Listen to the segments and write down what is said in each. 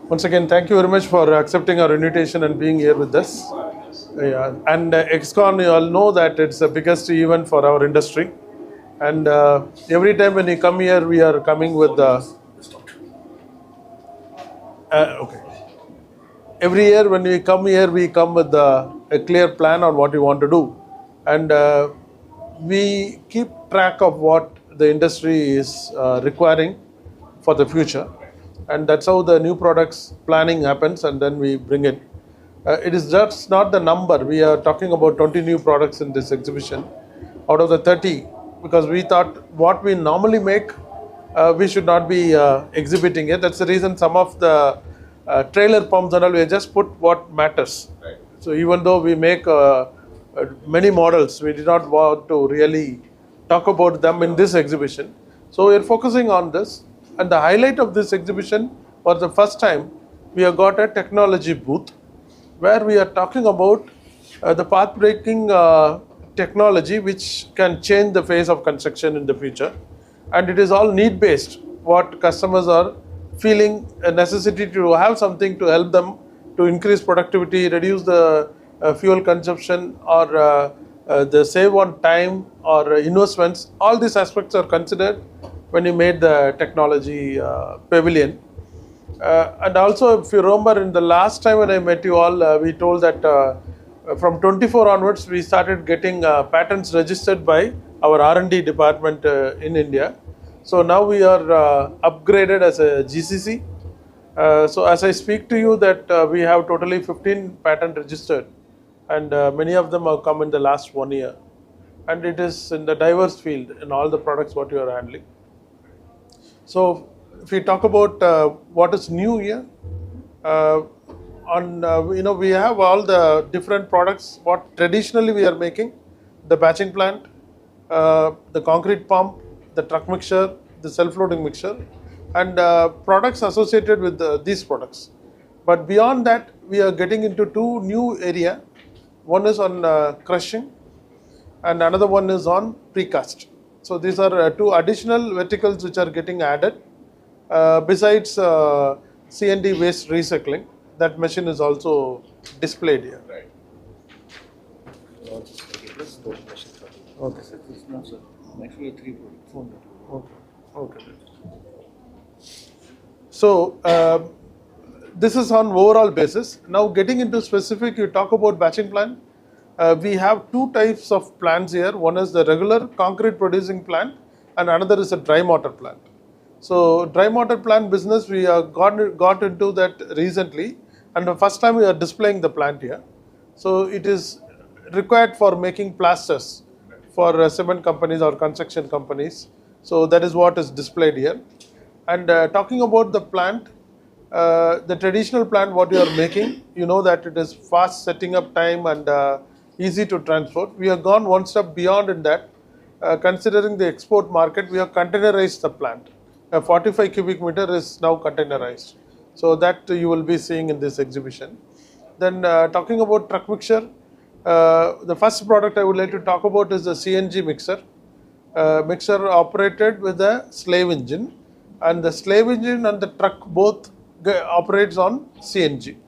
Once again, thank you very much for accepting our invitation and being here with us. Yeah. And Excon, you all know that it's the biggest event for our industry. And every time when we come here, we are coming with the. Okay. Every year when we come here, we come with a clear plan on what we want to do. And we keep track of what the industry is requiring for the future. And that's how the new products planning happens, and then we bring it. It is just not the number. We are talking about 20 new products in this exhibition out of the 30, because we thought what we normally make, we should not be exhibiting it. That's the reason some of the trailer pumps and all, we just put what matters. Right. So even though we make many models, we did not want to really talk about them in this exhibition. So we're focusing on this. And the highlight of this exhibition, for the first time, we have got a technology booth where we are talking about the path-breaking technology which can change the face of construction in the future. And it is all need-based, what customers are feeling a necessity to have something to help them to increase productivity, reduce the fuel consumption, or the save on time or investments. All these aspects are considered when you made the technology pavilion. And also, if you remember, in the last time when I met you all, we told that from 24 onwards, we started getting patents registered by our R&D department in India. So now we are upgraded as a GCC. So as I speak to you, that we have totally 15 patents registered, and many of them have come in the last 1 year. And it is in the diverse field in all the products what you are handling. So if we talk about what is new here, we have all the different products what traditionally we are making: the batching plant, the concrete pump, the truck mixture, the self-loading mixture, and products associated with these products. But beyond that, we are getting into two new areas. One is on crushing, and another one is on precast. So these are two additional verticals which are getting added. Besides C&D waste recycling, that machine is also displayed here. Right. Okay. No, sir. Actually, 4. Okay. Okay. So this is on overall basis. Now getting into specific, you talk about batching plant. We have two types of plants here. One is the regular concrete producing plant, and another is a dry mortar plant. So dry mortar plant business, we have got into that recently, and the first time we are displaying the plant here. So it is required for making plasters for cement companies or construction companies. So that is what is displayed here. And talking about the plant, the traditional plant what you are making, you know that it is fast setting up time and easy to transport. We have gone one step beyond in that. Considering the export market, we have containerized the plant. 45 cubic meter is now containerized. So that you will be seeing in this exhibition. Then talking about truck mixture, the first product I would like to talk about is the CNG mixer. Mixer operated with a slave engine, and the slave engine and the truck both operates on CNG.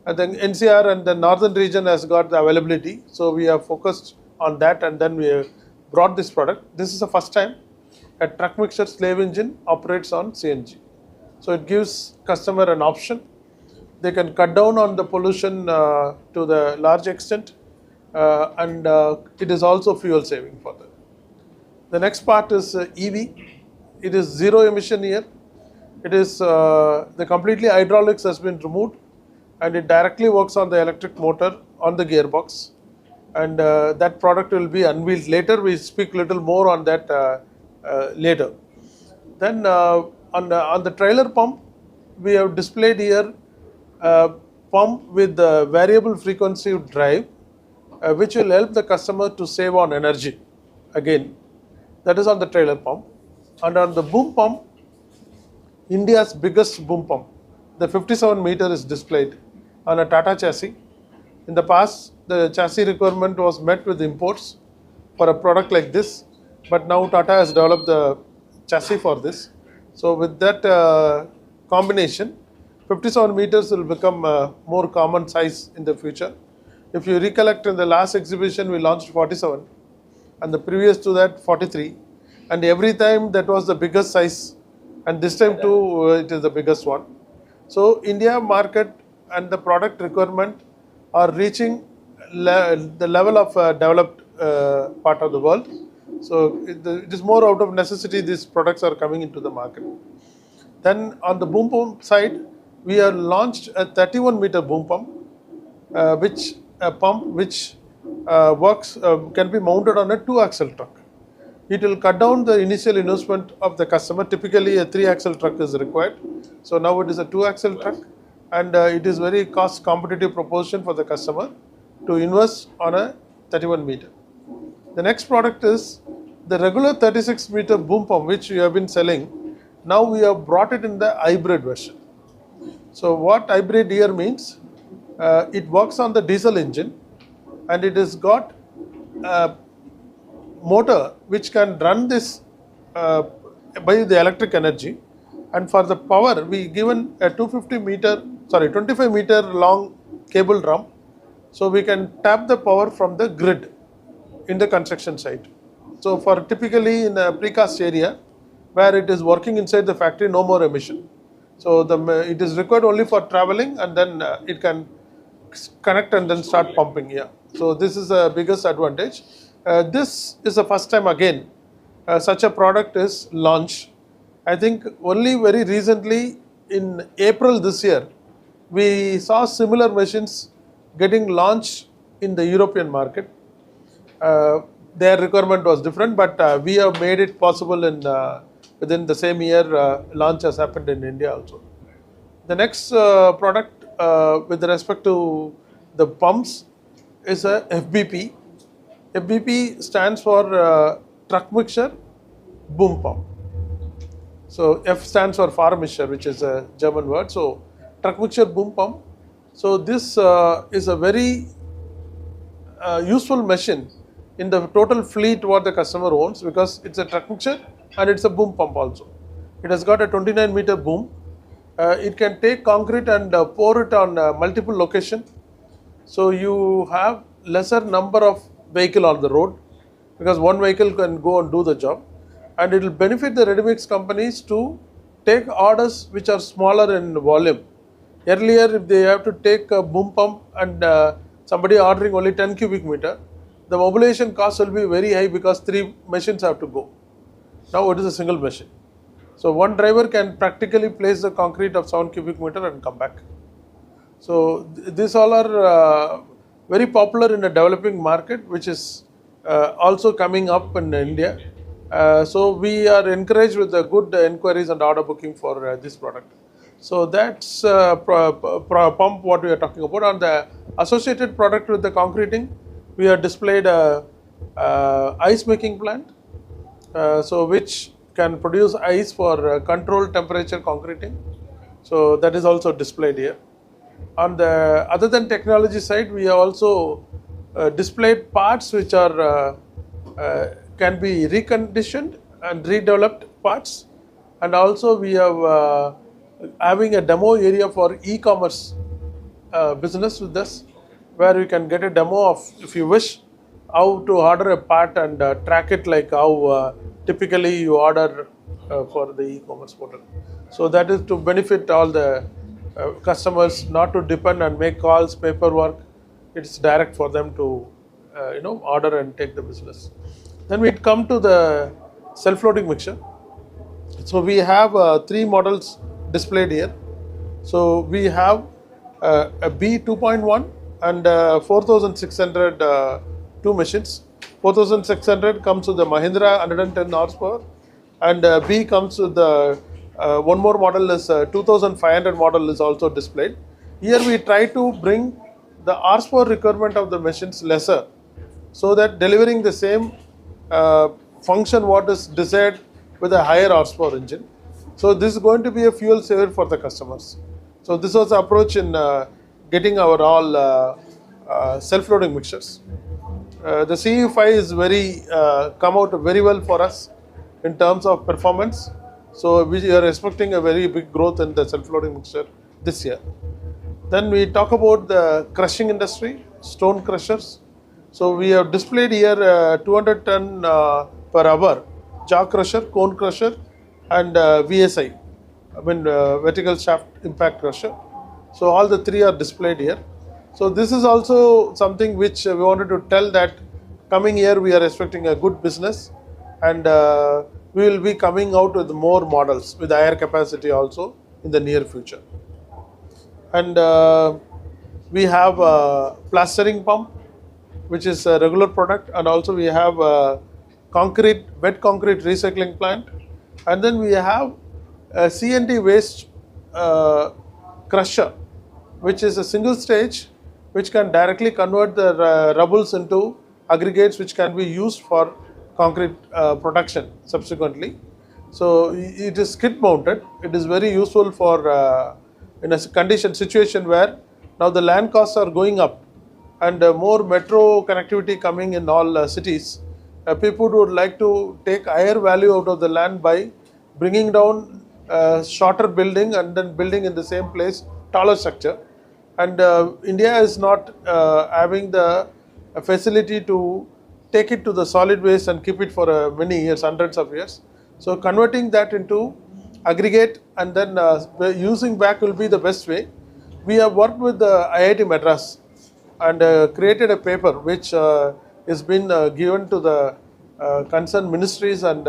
And then NCR and the northern region has got the availability, so we have focused on that, and then we have brought this product. This is the first time a truck mixer slave engine operates on CNG. So it gives customer an option. They can cut down on the pollution to the large extent, and it is also fuel saving for them. The next part is EV. It is zero emission here. It is the completely hydraulics has been removed, and it directly works on the electric motor on the gearbox. And that product will be unveiled later. We speak little more on that later. Then on the trailer pump, we have displayed here a pump with the variable frequency drive, which will help the customer to save on energy. Again, that is on the trailer pump. And on the boom pump, India's biggest boom pump, the 57 meter is displayed on a Tata chassis. In the past, the chassis requirement was met with imports for a product like this, but now Tata has developed the chassis for this. So with that combination, 57 meters will become more common size in the future. If you recollect, in the last exhibition we launched 47 and the previous to that 43, and every time that was the biggest size, and this time too it is the biggest one. So India market and the product requirement are reaching the level of developed part of the world. So it is more out of necessity these products are coming into the market. Then on the boom pump side, we have launched a 31 meter boom pump, which works can be mounted on a 2-axle truck. It will cut down the initial investment of the customer. Typically a 3-axle truck is required. So now it is a 2-axle truck, and it is very cost competitive proposition for the customer to invest on a 31 meter. The next product is the regular 36 meter boom pump, which we have been selling. Now we have brought it in the hybrid version. So what hybrid here means, it works on the diesel engine, and it has got a motor which can run this by the electric energy, and for the power we given a 25 meter long cable drum, so we can tap the power from the grid in the construction site. So for typically in a precast area where it is working inside the factory, no more emission. So it is required only for traveling, and then it can connect and then start pumping. Yeah. So this is the biggest advantage. This is the first time again such a product is launched. I think only very recently in April this year we saw similar machines getting launched in the European market. Their requirement was different, but we have made it possible in within the same year. Launch has happened in India also. The next product with respect to the pumps is a FBP. FBP stands for truck mixture boom pump. So F stands for Fahrmischer, which is a German word. So truck mixture boom pump. So this is a very useful machine in the total fleet what the customer owns, because it's a truck mixture and it's a boom pump also. It has got a 29 meter boom. It can take concrete and pour it on multiple location. So you have lesser number of vehicle on the road, because one vehicle can go and do the job, and it will benefit the ready mix companies to take orders which are smaller in volume. Earlier, if they have to take a boom pump and somebody ordering only 10 cubic meter, the mobilization cost will be very high because 3 machines have to go. Now it is a single machine. So one driver can practically place the concrete of 7 cubic meter and come back. So these all are very popular in the developing market, which is also coming up in India. So we are encouraged with the good inquiries and order booking for this product. So that's pump what we are talking about. On the associated product with the concreting, we have displayed a ice making plant, so which can produce ice for controlled temperature concreting. So that is also displayed here. On the other than technology side, we have also displayed parts which are can be reconditioned and redeveloped parts, and also we have having a demo area for e-commerce business with us, where you can get a demo of, if you wish, how to order a part and track it like how typically you order for the e-commerce portal. So that is to benefit all the customers, not to depend and make calls, paperwork. It's direct for them to order and take the business. Then we come to the self-loading mixture. So we have 3 models displayed here. So we have a B 2.1 and 4600 2 machines. 4600 comes with the Mahindra 110 horsepower, and B comes with the one more model is 2500 model is also displayed. Here we try to bring the horsepower requirement of the machines lesser, so that delivering the same function what is desired with a higher horsepower engine. So this is going to be a fuel saver for the customers. So this was the approach in getting our all self-loading mixtures. The CE5 is very come out very well for us in terms of performance. So we are expecting a very big growth in the self-loading mixture this year. Then we talk about the crushing industry, stone crushers. So we have displayed here 200 ton per hour jaw crusher, cone crusher, and VSI, vertical shaft impact crusher. So all the three are displayed here. So this is also something which we wanted to tell that coming year we are expecting a good business, and we will be coming out with more models with higher capacity also in the near future. And we have a plastering pump, which is a regular product, and also we have a wet concrete recycling plant, and then we have a C&T waste crusher, which is a single stage which can directly convert the rubbles into aggregates which can be used for concrete production subsequently. So it is skid mounted. It is very useful for in a situation where now the land costs are going up and more metro connectivity coming in all cities. People would like to take higher value out of the land by bringing down shorter building and then building in the same place taller structure. And India is not having the facility to take it to the solid waste and keep it for many years, hundreds of years. So converting that into aggregate and then using back will be the best way. We have worked with the IIT Madras and created a paper which has been given to the concerned ministries, and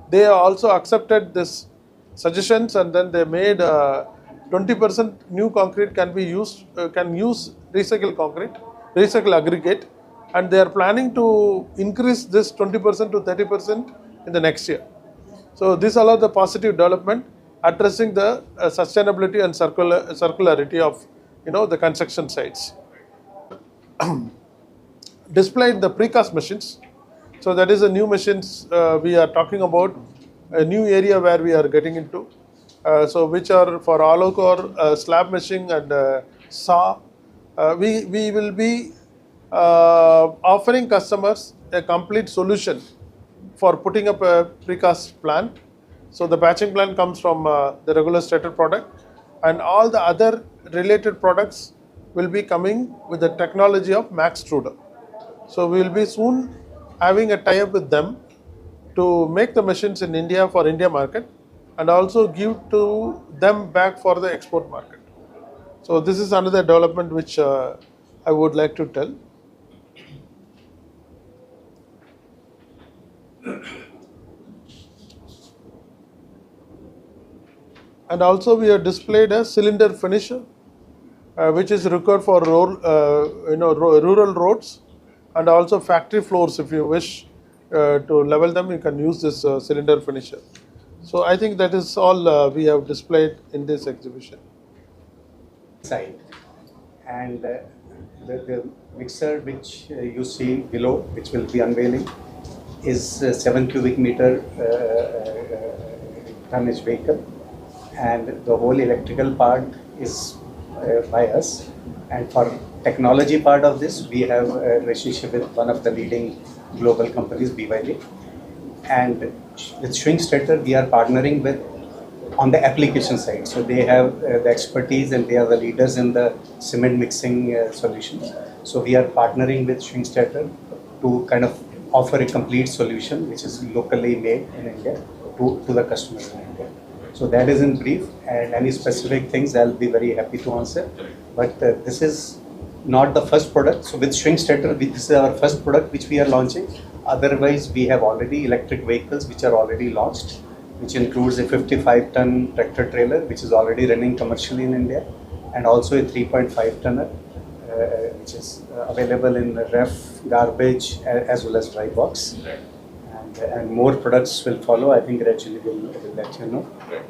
they also accepted this suggestions, and then they made 20% new concrete can be used, can use recycled concrete, recycled aggregate, and they are planning to increase this 20% to 30% in the next year. So these are all the positive development addressing the sustainability and circularity of the construction sites. Displayed the precast machines. So that is a new machines we are talking about, a new area where we are getting into. So which are for hollow core, slab machine and saw. We will be offering customers a complete solution for putting up a precast plant. So the batching plant comes from the regular stator product, and all the other related products will be coming with the technology of Max Extruder. So we will be soon having a tie-up with them to make the machines in India for India market and also give to them back for the export market. So this is another development which I would like to tell. And also we have displayed a cylinder finisher, which is required for rural roads and also factory floors. If you wish to level them, you can use this cylinder finisher. So I think that is all we have displayed in this exhibition. Side. And the mixer which you see below, which will be unveiling, is 7 cubic meter tonnage vehicle, and the whole electrical part is by us. And for technology part of this, we have a relationship with one of the leading global companies, BYD. And with Schwing Stetter, we are partnering with on the application side. So they have the expertise and they are the leaders in the cement mixing solutions. So we are partnering with Schwing Stetter to kind of offer a complete solution which is locally made in India to the customers in India. So that is in brief, and any specific things I'll be very happy to answer. But this is not the first product. So with Schwing Stetter, this is our first product which we are launching. Otherwise, we have already electric vehicles which are already launched, which includes a 55-ton tractor trailer which is already running commercially in India, and also a 3.5-tonner which is available in ref, garbage, as well as dry box. And more products will follow. I think gradually we'll let you know.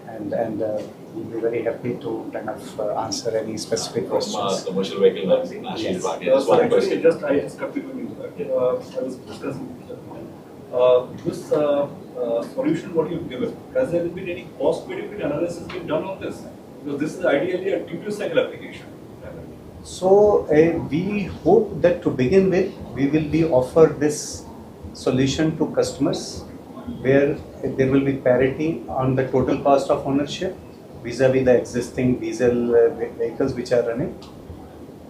And we'll be very happy to kind of answer any specific questions. Commercial vehicle leasing. Yes. Just one question. I just cut between you. I was discussing this solution what you've given. Has there been any cost benefit analysis been done on this? Because this is ideally a two cycle application. So we hope that to begin with, we will be offer this solution to customers where there will be parity on the total cost of ownership, vis-a-vis the existing diesel vehicles which are running.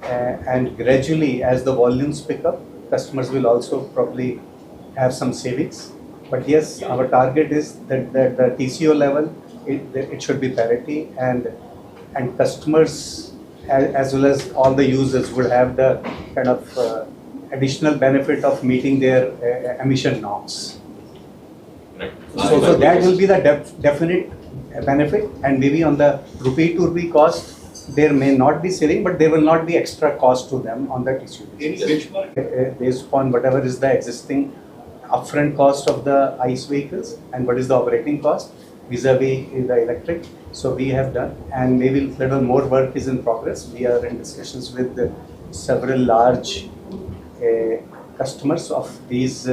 And gradually, as the volumes pick up, customers will also probably have some savings. But yes, our target is that the TCO level, it should be parity, and customers as well as all the users would have the kind of additional benefit of meeting their emission norms. Right. So that will be the definite benefit, and maybe on the rupee to rupee cost, there may not be saving, but there will not be extra cost to them on the TCO. Any benchmark? Based upon whatever is the existing upfront cost of the ICE vehicles and what is the operating cost vis-a-vis the electric. So we have done, and maybe little more work is in progress. We are in discussions with several large customers of these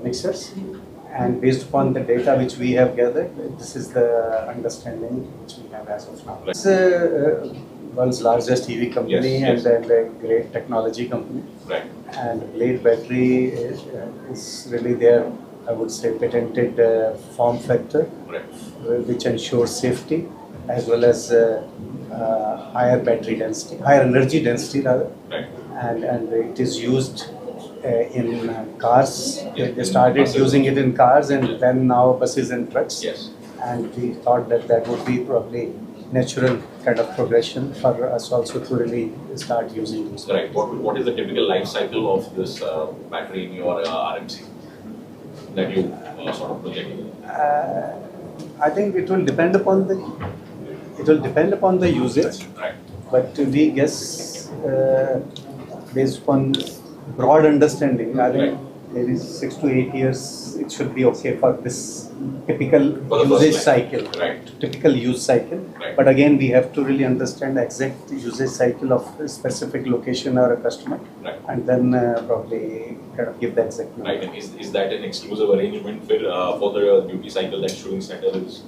mixers, and based upon the data which we have gathered, this is the understanding which we have as of now. It's world's largest EV company, Yes, and a great technology company. Right. And blade battery is really their, I would say, patented form factor, Right. which ensures safety as well as higher battery density, higher energy density rather. Right. And it is used in cars. Yeah. They started Buses. using it in cars, and then now buses and trucks. Yes. And we thought that would be probably natural kind of progression for us also to really start using this. Right. What is the typical life cycle of this battery in your RMC that you sort of project? I think it will depend upon the usage, Right. but we guess based upon broad understanding, I think maybe 6 to 8 years it should be okay for this typical For the first usage line. cycle. Right. Typical use cycle. Right. But again, we have to really understand the exact usage cycle of a specific location or a customer, Right. and then probably kind of give the exact number. Right. And is that an exclusive arrangement for the duty cycle that Schwing Stetter is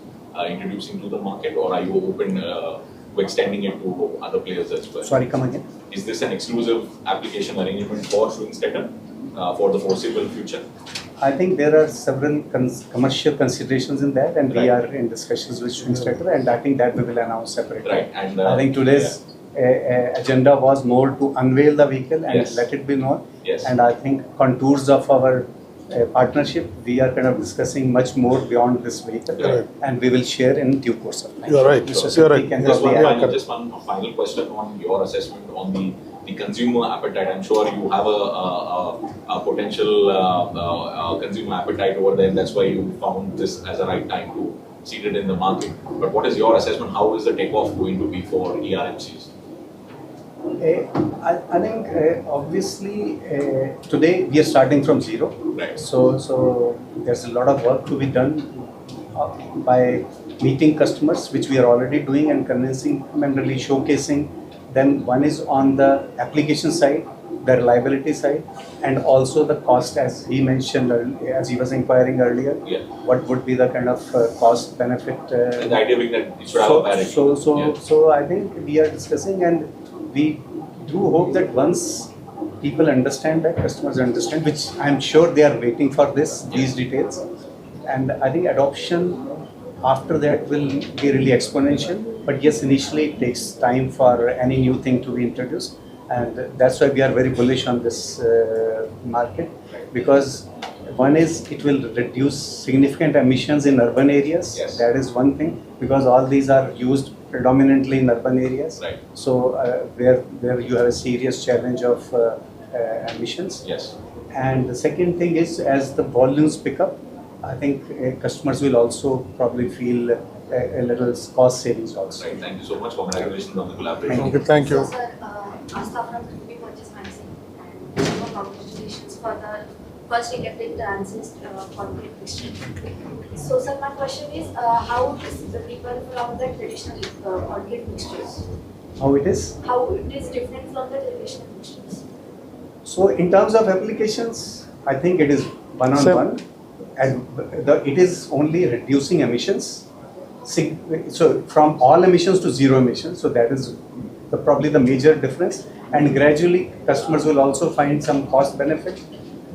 introducing to the market, or are you open to extending it to other players as well? Sorry, come again. Is this an exclusive application arrangement for Schwing Stetter for the foreseeable future? I think there are several commercial considerations in that, and we Right. are in discussions with Schwing Stetter, and I think that we will announce separately. Right. And I think today's agenda was more to unveil the vehicle and Yes. let it be known. Yes. And I think contours of our partnership, we are kind of discussing much more beyond this vehicle, Right. and we will share in due course of time. You're right. Mr. You're right. Sethi can Just probably add. correct. just one final question on your assessment on the consumer appetite. I'm sure you have a potential consumer appetite over there. That's why you found this as a right time to seed it in the market. But what is your assessment? How is the takeoff going to be for ERMCs? I think obviously today we are starting from zero. Right. So there's a lot of work to be done by meeting customers, which we are already doing, and convincing them and really showcasing. Then one is on the application side, the reliability side, and also the cost, as he mentioned, as he was inquiring earlier. Yeah. What would be the kind of cost benefit? And the idea being that it should have a parity. So I think we are discussing, and we do hope that once people understand that, customers understand, which I'm sure they are waiting for these details, and I think adoption after that will be really exponential. But yes, initially it takes time for any new thing to be introduced, and that's why we are very bullish on this market, because one is it will reduce significant emissions in urban areas. Yes. That is one thing, because all these are used predominantly in urban areas. Right. So where you have a serious challenge of emissions. Yes. And the second thing is, as the volumes pick up, I think customers will also probably feel a little cost savings also. Right. Thank you so much. Congratulations on the collaboration. Okay, thank you. So, sir, Asta from Heavy Purchase Magazine, and congratulations for the first electric transit concrete mixture. So, sir, my question is, how it is different from the traditional concrete mixtures? How it is? How it is different from the traditional mixtures? So in terms of applications, I think it is one-on-one, and it is only reducing emissions. So from all emissions to zero emissions. So that is probably the major difference. And gradually, customers will also find some cost benefit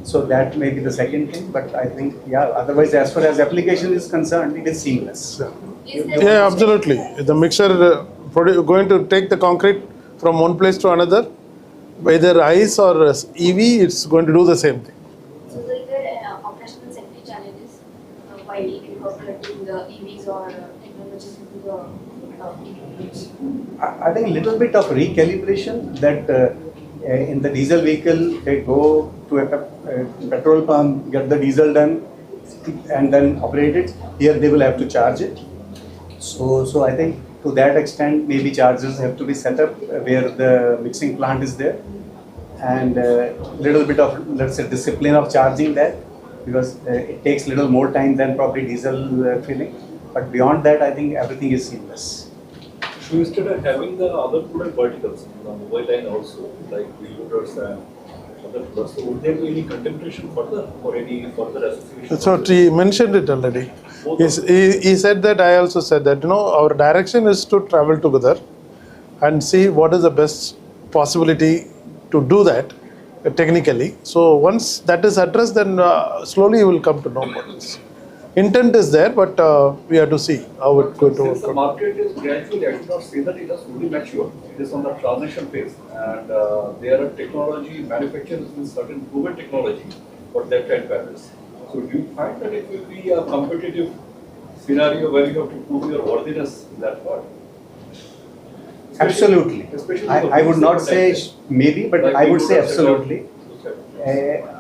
So that may be the second thing, but I think, yeah, otherwise as far as application is concerned, it is seamless. Is there Yeah, absolutely. The mixer going to take the concrete from one place to another, whether ICE or EV, it's going to do the same thing. So is there operational safety challenges while incorporating the EVs or technologies into the EVs? I think a little bit of recalibration that in the diesel vehicle, they go to a petrol pump, get the diesel done, and then operate it. Here they will have to charge it. So I think to that extent, maybe chargers have to be set up where the mixing plant is there, and little bit of, let's say, discipline of charging that, because it takes little more time than probably diesel filling. But beyond that, I think everything is seamless. So instead of having the other product verticals in the mobile line also, like wheelers and other products, so would there be any contemplation further or any further association? So he mentioned it already. He said that, I also said that, our direction is to travel together and see what is the best possibility to do that technically. So once that is addressed, then slowly you will come to know about this. Intent is there, but we have to see how it's going to work. Since the market is gradually, I should not say that it has fully matured, it is on the transition phase, and there are technology manufacturers with certain proven technology for that kind of batteries. So do you find that it will be a competitive scenario where you have to prove your worthiness in that part? Absolutely. Especially I would not say maybe, but like I would say wheelers, absolutely. etc.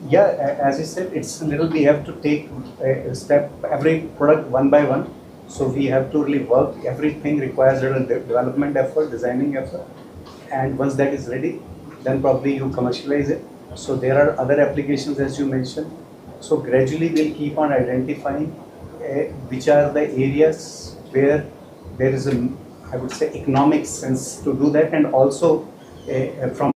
Yeah, as you said, it's a little, we have to take a step, every product one by one. So we have to really work, everything requires a little development effort, designing effort. And once that is ready, then probably you commercialize it. So there are other applications as you mentioned. So gradually we'll keep on identifying which are the areas where there is a, I would say, economic sense to do that, and also from